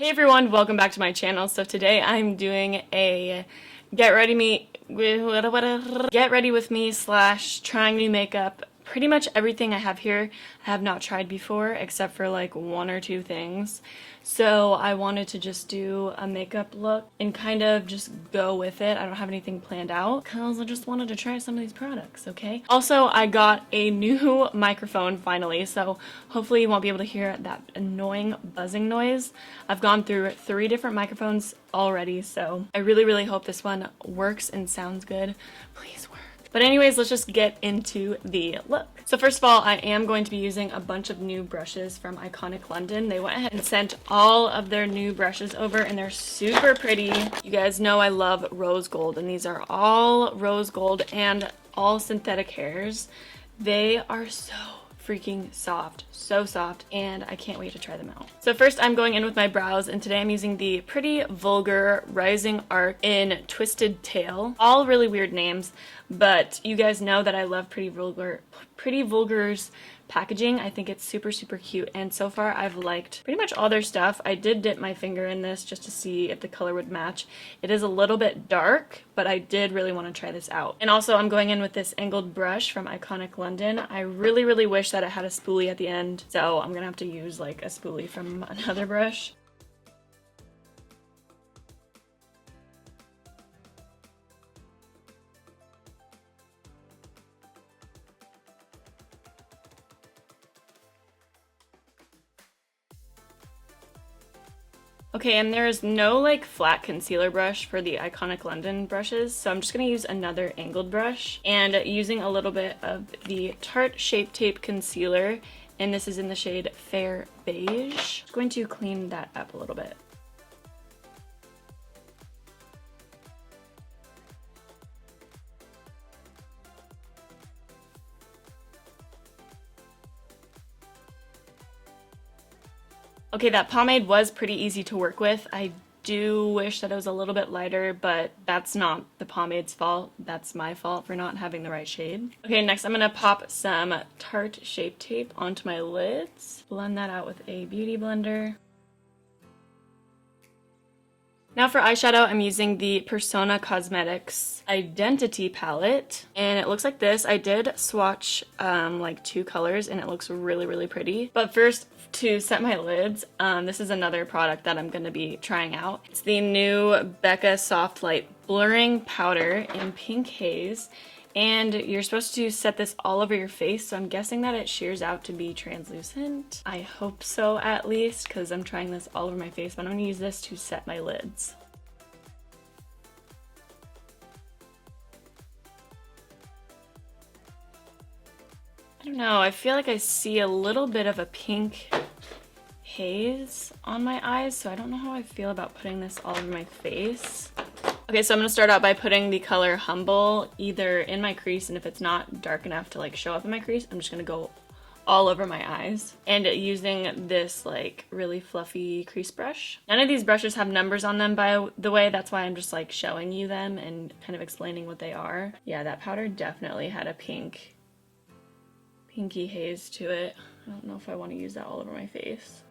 Hey everyone, welcome back to my channel. So today I'm doing a get ready with me slash trying new makeup. Pretty much everything I have here I have not tried before except for like one or two things. So I wanted to just do a makeup look and kind of just go with it. I don't have anything planned out because I just wanted to try some of these products, okay? Also, I got a new microphone finally, so hopefully you won't be able to hear that annoying buzzing noise. I've gone through 3 different microphones already, so I really hope this one works and sounds good. Please work. But anyways, let's just get into the look. So first of all, I am going to be using a bunch of new brushes from Iconic London. They went ahead and sent all of their new brushes over and they're super pretty. You guys know I love rose gold and these are all rose gold and all synthetic hairs. They are so freaking soft, so soft, and I can't wait to try them out. So first I'm going in with my brows, and today I'm using the Pretty Vulgar Rising Arc in Twisted Tail. All really weird names, but you guys know that I love Pretty Vulgar's packaging. I think it's super cute, and so far I've liked pretty much all their stuff. I did dip my finger in this just to see if the color would match. It is a little bit dark, but I did really want to try this out. And also I'm going in with this angled brush from Iconic London. I really wish that it had a spoolie at the end, so I'm gonna have to use like a spoolie from another brush. Okay, and there's no like flat concealer brush for the Iconic London brushes, so I'm just going to use another angled brush and using a little bit of the Tarte Shape Tape Concealer, and this is in the shade Fair Beige. I'm going to clean that up a little bit. Okay, that pomade was pretty easy to work with. I do wish that it was a little bit lighter, but that's not the pomade's fault. That's my fault for not having the right shade. Okay, next I'm gonna pop some Tarte Shape Tape onto my lids. Blend that out with a beauty blender. Now for eyeshadow, I'm using the Persona Cosmetics Identity palette, and it looks like this. I did swatch like 2 colors, and it looks really pretty. But first, to set my lids, this is another product that I'm going to be trying out. It's the new Becca Soft Light Blurring Powder in Pink Haze. And you're supposed to set this all over your face, so I'm guessing that it shears out to be translucent. I hope so, at least, because I'm trying this all over my face, but I'm going to use this to set my lids. I don't know, I feel like I see a little bit of a pink haze on my eyes, so I don't know how I feel about putting this all over my face. Okay, so I'm going to start out by putting the color Humble either in my crease, and if it's not dark enough to like show up in my crease, I'm just going to go all over my eyes. And using this like really fluffy crease brush. None of these brushes have numbers on them, by the way. That's why I'm just like showing you them and kind of explaining what they are. Yeah, that powder definitely had a pinky haze to it. I don't know if I want to use that all over my face.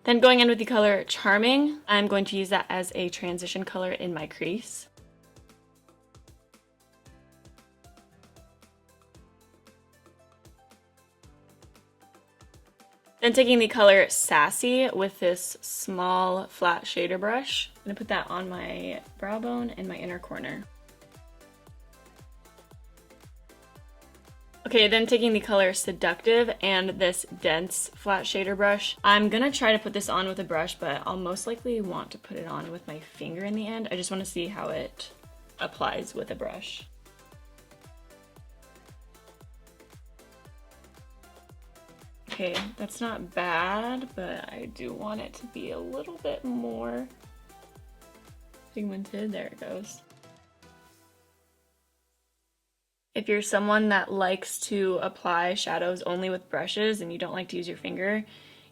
Then going in with the color Charming, I'm going to use that as a transition color in my crease. Then taking the color Sassy with this small flat shader brush, I'm going to put that on my brow bone and my inner corner. Okay, then taking the color Seductive and this dense flat shader brush. I'm gonna try to put this on with a brush, but I'll most likely want to put it on with my finger in the end. I just want to see how it applies with a brush. Okay, that's not bad, but I do want it to be a little bit more pigmented. There it goes. If you're someone that likes to apply shadows only with brushes and you don't like to use your finger,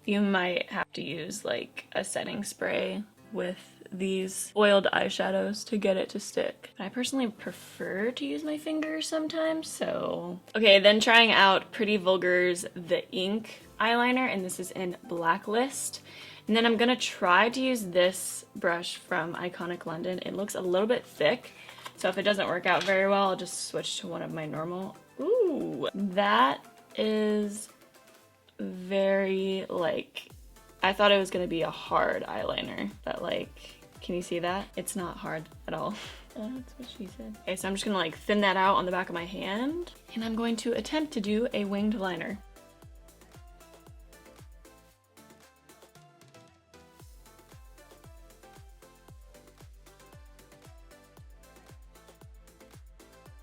you might have to use like a setting spray with these oiled eyeshadows to get it to stick. I personally prefer to use my fingers sometimes, so... Okay, then trying out Pretty Vulgar's The Ink eyeliner, and this is in Blacklist. And then I'm gonna try to use this brush from Iconic London. It looks a little bit thick, so if it doesn't work out very well, I'll just switch to one of my normal. Ooh, that is very, like, I thought it was gonna be a hard eyeliner, but like, can you see that? It's not hard at all. That's what she said. Okay, so I'm just gonna like thin that out on the back of my hand, and I'm going to attempt to do a winged liner.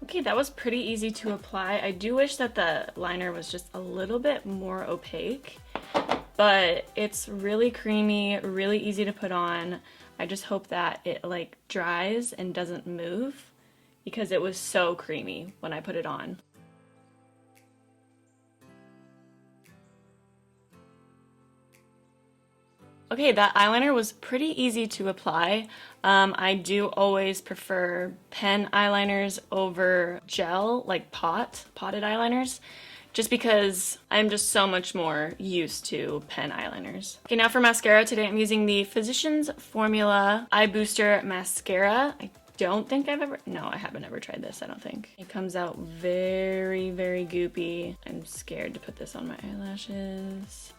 Okay, that was pretty easy to apply. I do wish that the liner was just a little bit more opaque, but it's really creamy, really easy to put on. I just hope that it like dries and doesn't move because it was so creamy when I put it on. Okay, that eyeliner was pretty easy to apply. I do always prefer pen eyeliners over gel, like potted eyeliners, just because I'm just so much more used to pen eyeliners. Okay, now for mascara, today I'm using the Physicians Formula Eyebooster Mascara. I don't think no, I haven't ever tried this, I don't think. It comes out very, very goopy. I'm scared to put this on my eyelashes.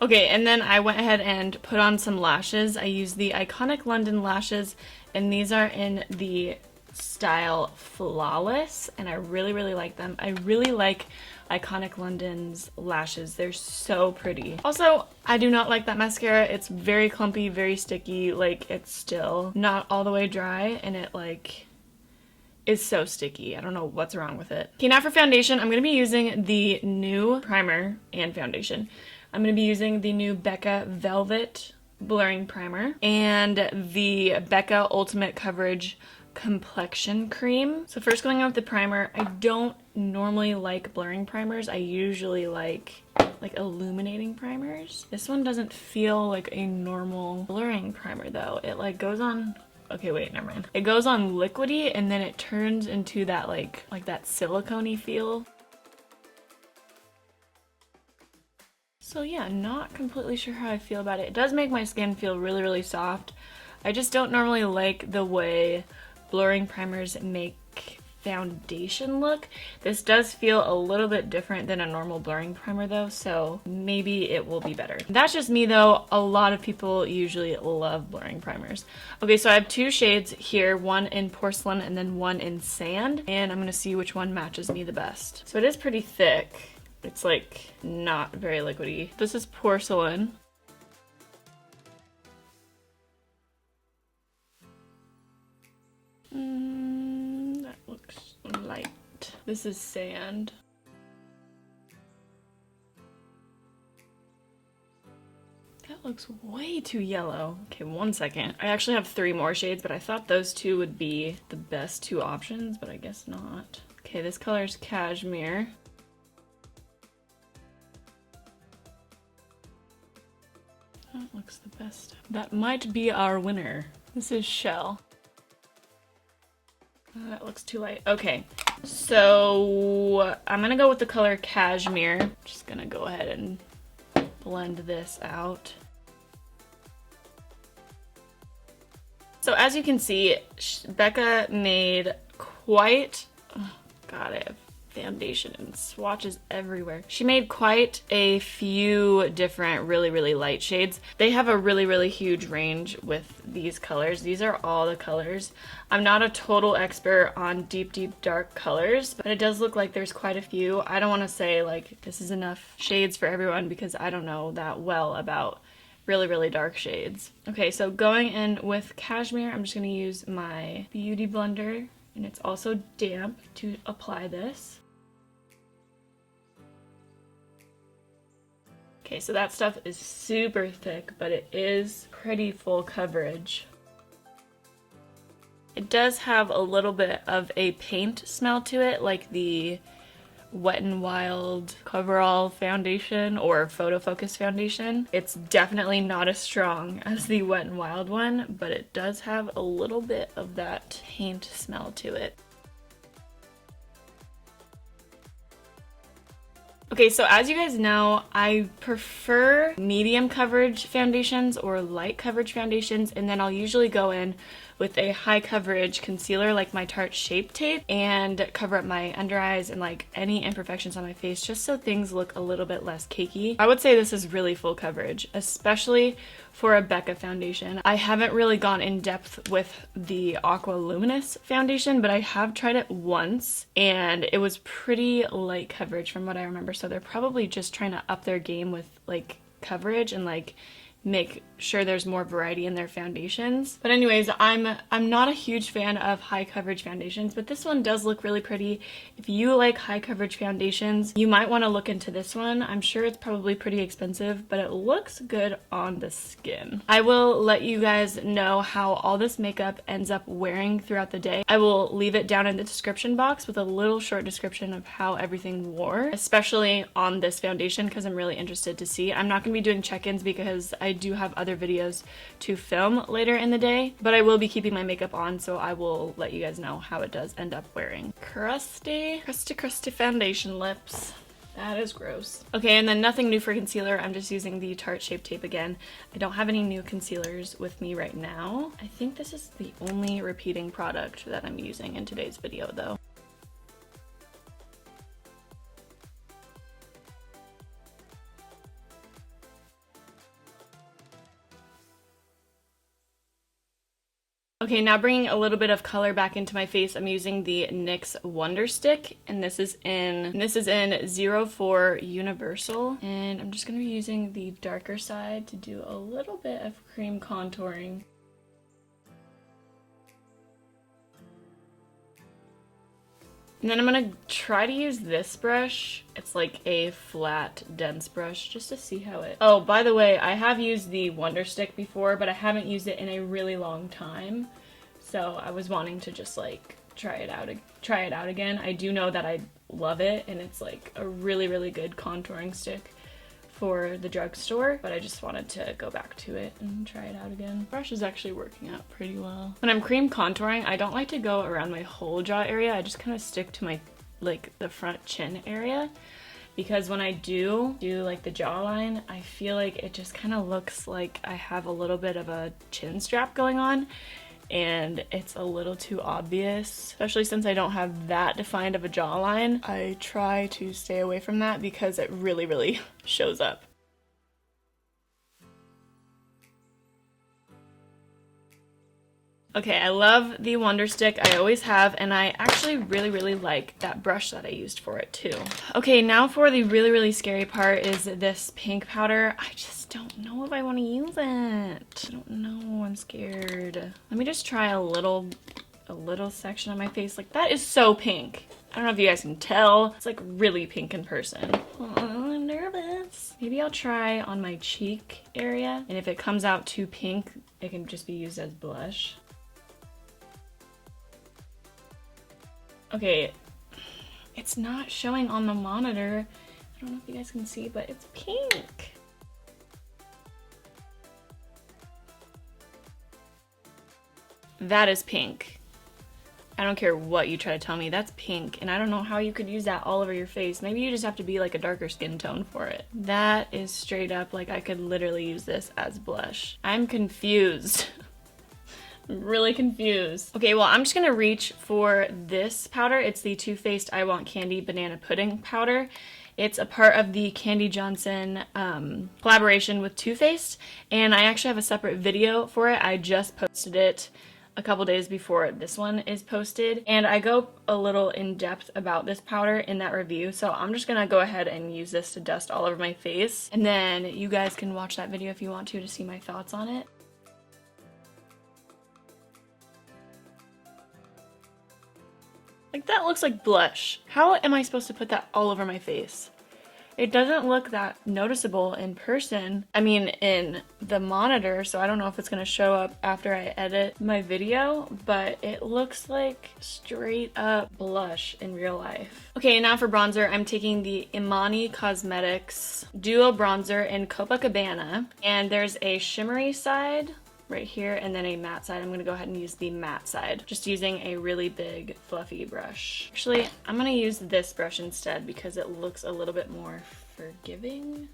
Okay, and then I went ahead and put on some lashes. I used the Iconic London lashes, and these are in the style Flawless, and I really, really like them. I really like Iconic London's lashes. They're so pretty. Also, I do not like that mascara. It's very clumpy, very sticky. Like, it's still not all the way dry, and it like is so sticky. I don't know what's wrong with it. Okay, now for foundation, I'm gonna be using the new primer and foundation. I'm going to be using the new Becca Velvet Blurring Primer and the Becca Ultimate Coverage Complexion Cream. So first going on with the primer, I don't normally like blurring primers. I usually like illuminating primers. This one doesn't feel like a normal blurring primer though. It like goes on, okay wait, never mind. It goes on liquidy and then it turns into that like that silicone-y feel. So yeah, not completely sure how I feel about it. It does make my skin feel really, really soft. I just don't normally like the way blurring primers make foundation look. This does feel a little bit different than a normal blurring primer though, so maybe it will be better. That's just me though. A lot of people usually love blurring primers. Okay, so I have two shades here, one in Porcelain and then one in Sand, and I'm gonna see which one matches me the best. So it is pretty thick. It's like not very liquidy. This is Porcelain. That looks light. This is Sand. That looks way too yellow. Okay, one second. I actually have three more shades, but I thought those two would be the best two options, but I guess not. Okay, this color is Cashmere. That looks the best. That might be our winner. This is Shell. That looks too light. Okay, so I'm gonna go with the color Cashmere. Just gonna go ahead and blend this out. So as you can see, Becca made quite, oh god, I have foundation and swatches everywhere. She made quite a few different really, really light shades. They have a really, really huge range with these colors. These are all the colors. I'm not a total expert on deep, deep dark colors, but it does look like there's quite a few. I don't want to say like this is enough shades for everyone because I don't know that well about really, really dark shades. Okay, so going in with Cashmere, I'm just going to use my beauty blender, and it's also damp to apply this. Okay, so that stuff is super thick, but it is pretty full coverage. It does have a little bit of a paint smell to it, like the Wet n Wild Coverall foundation or Photo Focus foundation. It's definitely not as strong as the Wet n Wild one, but it does have a little bit of that paint smell to it. Okay, so as you guys know, I prefer medium coverage foundations or light coverage foundations, and then I'll usually go in with a high coverage concealer like my Tarte Shape Tape and cover up my under eyes and like any imperfections on my face just so things look a little bit less cakey. I would say this is really full coverage, especially for a Becca foundation. I haven't really gone in depth with the Aqua Luminous foundation, but I have tried it once and it was pretty light coverage from what I remember. So they're probably just trying to up their game with like coverage and like make sure there's more variety in their foundations. But anyways, I'm not a huge fan of high coverage foundations, but this one does look really pretty. If you like high coverage foundations, you might want to look into this one. I'm sure it's probably pretty expensive, but it looks good on the skin. I will let you guys know how all this makeup ends up wearing throughout the day. I will leave it down in the description box with a little short description of how everything wore, especially on this foundation, because I'm really interested to see. I'm not going to be doing check-ins because I do have other videos to film later in the day, but I will be keeping my makeup on, so I will let you guys know how it does end up wearing. Crusty foundation lips. That is gross. Okay, and then nothing new for concealer. I'm just using the Tarte Shape Tape again. I don't have any new concealers with me right now. I think this is the only repeating product that I'm using in today's video though. Okay, now bringing a little bit of color back into my face, I'm using the NYX Wonder Stick, and this is in 04 Universal, and I'm just going to be using the darker side to do a little bit of cream contouring. And then I'm going to try to use this brush. It's like a flat, dense brush, just to see how it... Oh, by the way, I have used the Wonder Stick before, but I haven't used it in a really long time. So I was wanting to just like try it out again. I do know that I love it, and it's like a really, really good contouring stick for the drugstore, but I just wanted to go back to it and try it out again. The brush is actually working out pretty well. When I'm cream contouring, I don't like to go around my whole jaw area. I just kind of stick to my, like, the front chin area, because when I do like the jawline, I feel like it just kind of looks like I have a little bit of a chin strap going on, and it's a little too obvious, especially since I don't have that defined of a jawline. I try to stay away from that because it really, really shows up. Okay, I love the Wonder Stick. I always have, and I actually really, really like that brush that I used for it too. Okay, now for the really, really scary part is this pink powder. I just don't know if I want to use it. I don't know, I'm scared. Let me just try a little section on my face. Like, that is so pink. I don't know if you guys can tell. It's like really pink in person. Oh, I'm nervous. Maybe I'll try on my cheek area, and if it comes out too pink, it can just be used as blush. Okay, it's not showing on the monitor. I don't know if you guys can see, but it's pink. That is pink. I don't care what you try to tell me, that's pink, and I don't know how you could use that all over your face. Maybe you just have to be like a darker skin tone for it. That is straight up like I could literally use this as blush. I'm confused. I'm really confused. Okay, well, I'm just gonna reach for this powder. It's the Too Faced I Want Candy Banana Pudding powder. It's a part of the Candy Johnson collaboration with Too Faced, and I actually have a separate video for it. I just posted it a couple days before this one is posted, and I go a little in depth about this powder in that review, so I'm just gonna go ahead and use this to dust all over my face, and then you guys can watch that video if you want to see my thoughts on it. Like, that looks like blush. How am I supposed to put that all over my face? It doesn't look that noticeable in person. I mean, in the monitor, so I don't know if it's gonna show up after I edit my video, but it looks like straight up blush in real life. Okay, now for bronzer, I'm taking the Imani Cosmetics Duo Bronzer in Copacabana, and there's a shimmery side right here and then a matte side. I'm gonna go ahead and use the matte side, just using a really big fluffy brush. Actually, I'm gonna use this brush instead because it looks a little bit more forgiving.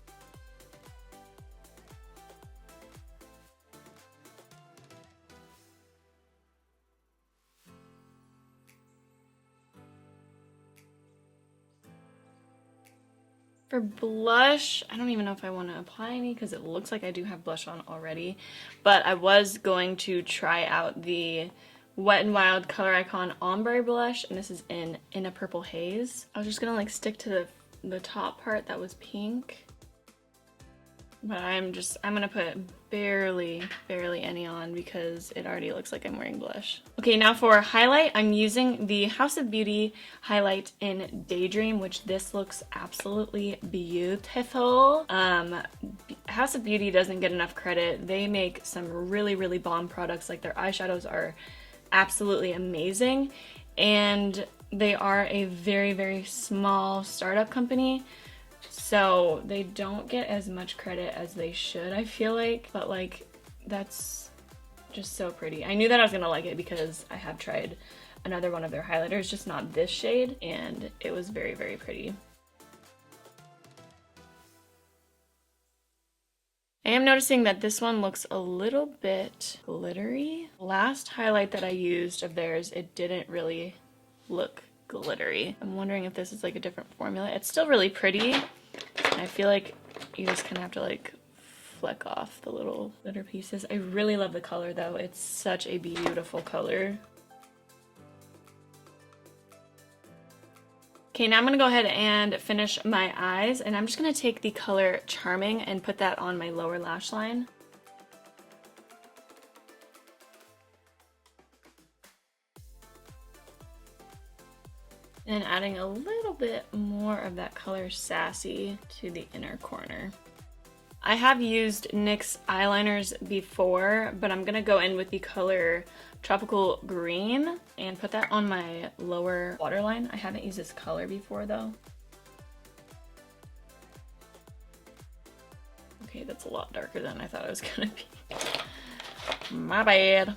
For blush, I don't even know if I want to apply any because it looks like I do have blush on already, but I was going to try out the Wet n Wild Color Icon Ombre Blush, and this is in a Purple Haze. I was just gonna like stick to the top part that was pink, but I'm gonna put barely any on because it already looks like I'm wearing blush. Okay, now for highlight, I'm using the House of Beauty highlight in Daydream, which this looks absolutely beautiful. House of Beauty doesn't get enough credit. They make some really bomb products. Like their eyeshadows are absolutely amazing, and they are a very small startup company, so they don't get as much credit as they should, I feel like, but like that's just so pretty. I knew that I was gonna like it because I have tried another one of their highlighters, just not this shade, and it was very pretty. I am noticing that this one looks a little bit glittery. Last highlight that I used of theirs, it didn't really look glittery. I'm wondering if this is like a different formula. It's still really pretty. I feel like you just kind of have to like fleck off the little glitter pieces. I really love the color though. It's such a beautiful color. Okay, now I'm gonna go ahead and finish my eyes, and I'm just gonna take the color Charming and put that on my lower lash line. And adding a little bit more of that color Sassy to the inner corner. I have used NYX eyeliners before, but I'm gonna go in with the color Tropical Green and put that on my lower waterline. I haven't used this color before though. Okay, that's a lot darker than I thought it was gonna be. My bad.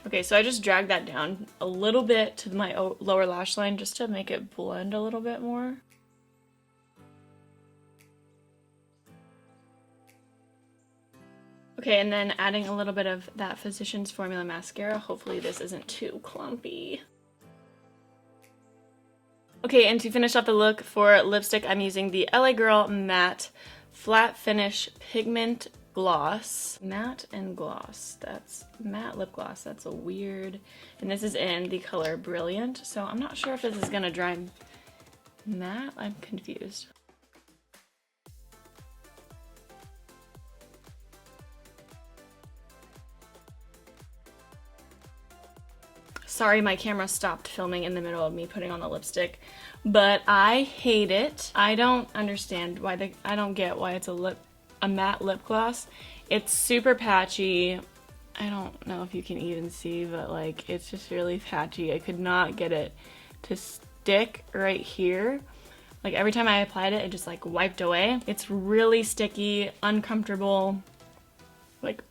Okay, so I just dragged that down a little bit to my lower lash line just to make it blend a little bit more. Okay, and then adding a little bit of that Physicians Formula mascara. Hopefully this isn't too clumpy. Okay, and to finish off the look for lipstick, I'm using the LA Girl Matte Flat Finish Pigment Gloss. Matte and gloss. That's matte lip gloss. That's a weird... And this is in the color Brilliant, so I'm not sure if this is gonna dry matte. I'm confused. Sorry, my camera stopped filming in the middle of me putting on the lipstick, but I hate it. I don't understand why I don't get why it's a matte lip gloss. It's super patchy. I don't know if you can even see, but like it's just really patchy. I could not get it to stick right here. Like every time I applied it, it just like wiped away. It's really sticky, uncomfortable. Like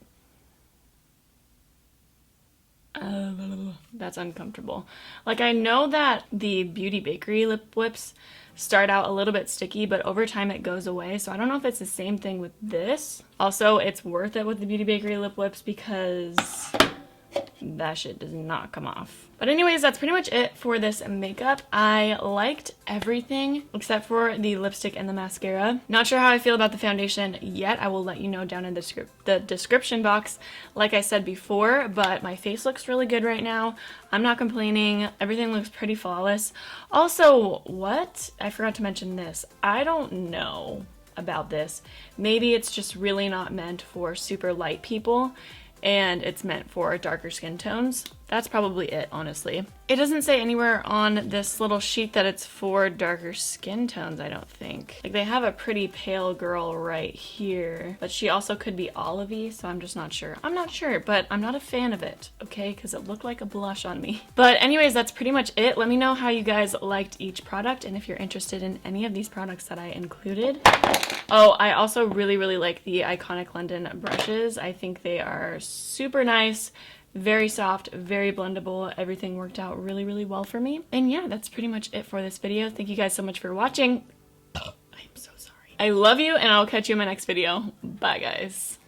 that's uncomfortable. Like I know that the Beauty Bakery lip whips start out a little bit sticky, but over time it goes away. So I don't know if it's the same thing with this. Also, it's worth it with the Beauty Bakery lip whips because that shit does not come off. But anyways, that's pretty much it for this makeup. I liked everything except for the lipstick and the mascara. Not sure how I feel about the foundation yet. I will let you know down in the description box, like I said before, but my face looks really good right now. I'm not complaining. Everything looks pretty flawless. Also, what? I forgot to mention this. I don't know about this. Maybe it's just really not meant for super light people, and it's meant for darker skin tones. that's probably it, honestly. It doesn't say anywhere on this little sheet that it's for darker skin tones, I don't think. Like, they have a pretty pale girl right here, but she also could be olivey, so I'm just not sure. I'm not sure, but I'm not a fan of it, okay? Because it looked like a blush on me. But anyways, that's pretty much it. Let me know how you guys liked each product and if you're interested in any of these products that I included. Oh, I also really, really like the Iconic London brushes. I think they are super nice. Very soft, very blendable. Everything worked out really, really well for me. And yeah, that's pretty much it for this video. Thank you guys so much for watching. I'm so sorry. I love you, and I'll catch you in my next video. Bye, guys.